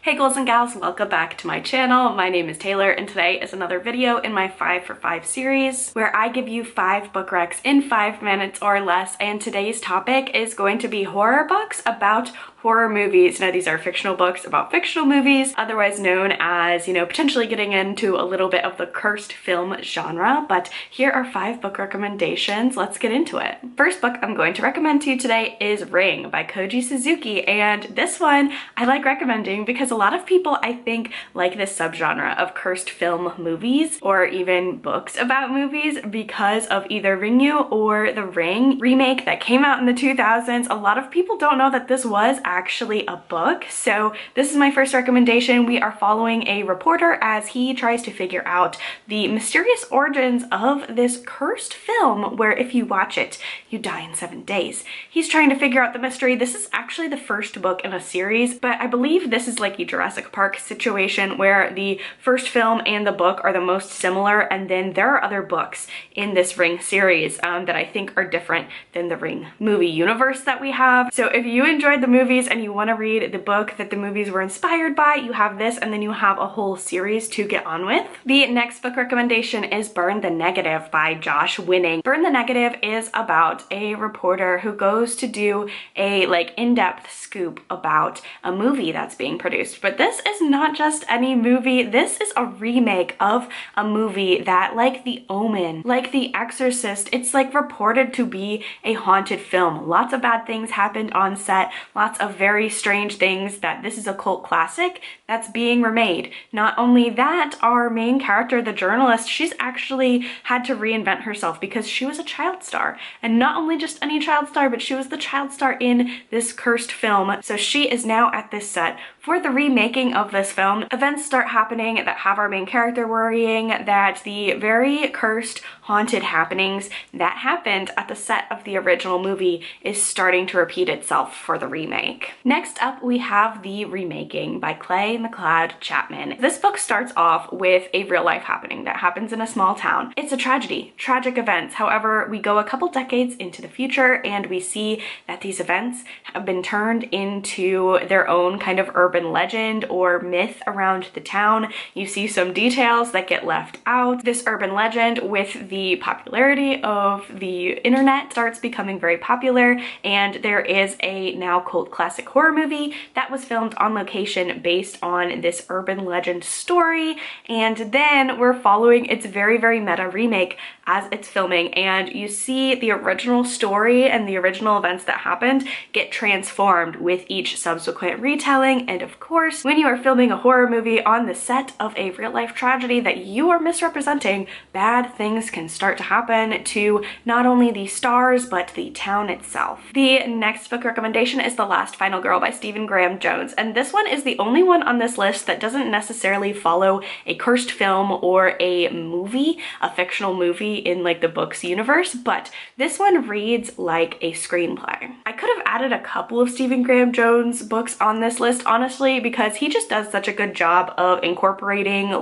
Hey girls and gals, welcome back to my channel. My name is Taylor and today is another video in my 5 for 5 series where I give you 5 book recs in 5 minutes or less, and today's topic is going to be horror books about horror movies. Now these are fictional books about fictional movies, otherwise known as, potentially getting into a little bit of the cursed film genre, but here are 5 book recommendations. Let's get into it. First book I'm going to recommend to you today is Ring by Koji Suzuki, and this one I like recommending because a lot of people, I think, like this subgenre of cursed film movies or even books about movies because of either Ringu or the Ring remake that came out in the 2000s. A lot of people don't know that this was actually a book, so this is my first recommendation. We are following a reporter as he tries to figure out the mysterious origins of this cursed film where if you watch it, you die in 7 days. He's trying to figure out the mystery. This is actually the first book in a series, but I believe this is like a Jurassic Park situation where the first film and the book are the most similar, and then there are other books in this Ring series that I think are different than the Ring movie universe that we have. So if you enjoyed the movies and you want to read the book that the movies were inspired by, you have this, and then you have a whole series to get on with. The next book recommendation is Burn the Negative by Josh Winning. Burn the Negative is about a reporter who goes to do a in-depth scoop about a movie that's being produced. But this is not just any movie. This is a remake of a movie that, like The Omen, like The Exorcist, it's reported to be a haunted film. Lots of bad things happened on set, lots of very strange things, that this is a cult classic that's being remade. Not only that, our main character, the journalist, she's actually had to reinvent herself because she was a child star. And not only just any child star, but she was the child star in this cursed film. So she is now at this set for the remaking of this film. Events start happening that have our main character worrying that the very cursed, haunted happenings that happened at the set of the original movie is starting to repeat itself for the remake. Next up, we have The Remaking by McLeod, Chapman. This book starts off with a real life happening that happens in a small town. It's a tragedy, tragic events. However, we go a couple decades into the future and we see that these events have been turned into their own kind of urban legend or myth around the town. You see some details that get left out. This urban legend, with the popularity of the internet, starts becoming very popular, and there is a now cult classic horror movie that was filmed on location based on this urban legend story, and then we're following its very, very meta remake as it's filming, and you see the original story and the original events that happened get transformed with each subsequent retelling. And of course, when you are filming a horror movie on the set of a real-life tragedy that you are misrepresenting, bad things can start to happen to not only the stars but the town itself. The next book recommendation is The Last Final Girl by Stephen Graham Jones, and this one is the only one on this list that doesn't necessarily follow a cursed film or a movie, a fictional movie in the books universe, but this one reads like a screenplay. I could have added a couple of Stephen Graham Jones books on this list, honestly, because he just does such a good job of incorporating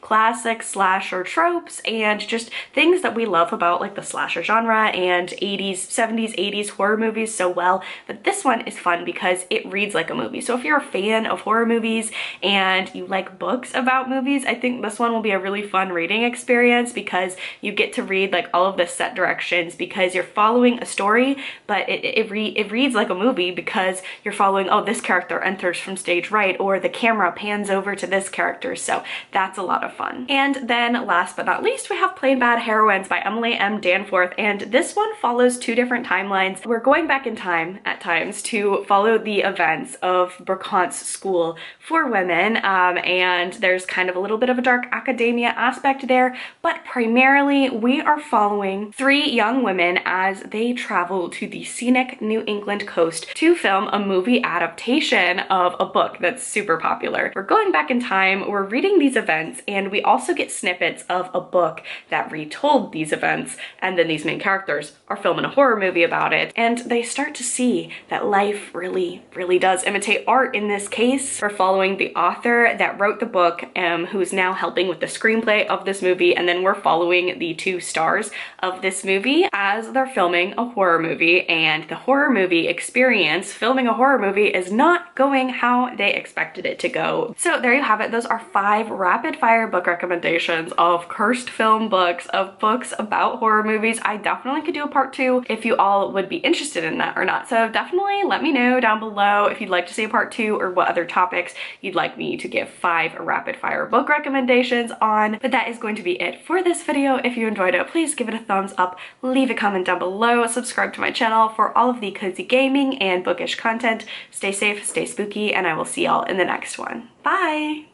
classic slasher tropes and just things that we love about the slasher genre and 80s, 70s, 80s horror movies so well, that this one is fun because it reads like a movie. So if you're a fan of horror movies and you like books about movies, I think this one will be a really fun reading experience because you get to read all of the set directions because you're following a story, but it reads like a movie because you're following, oh, this character enters from stage right, or the camera pans over to this character, so that's a lot of fun. And then last but not least, we have Bad Heroines by Emily M. Danforth, and this one follows 2 different timelines. We're going back in time at times to follow the events of Brookhant's school for women, and there's kind of a little bit of a dark academia aspect there, but primarily we are following 3 young women as they travel to the scenic New England coast to film a movie adaptation of a book that's super popular. We're going back in time, we're reading these events, and we also get snippets of a book that retold these events, and then these main characters are filming a horror movie about it, and they start to see that life really does imitate art in this case. We're following the author that wrote the book, who's now helping with the screenplay of this movie, and then we're following the 2 stars of this movie as they're filming a horror movie, and the horror movie experience, filming a horror movie, is not going how how they expected it to go. So there you have it. Those are 5 rapid fire book recommendations of cursed film books, of books about horror movies. I definitely could do a part 2 if you all would be interested in that or not. So definitely let me know down below if you'd like to see a part 2 or what other topics you'd like me to give 5 rapid fire book recommendations on. But that is going to be it for this video. If you enjoyed it, please give it a thumbs up, leave a comment down below, subscribe to my channel for all of the cozy gaming and bookish content. Stay safe, stay spooky, and I will see y'all in the next one. Bye!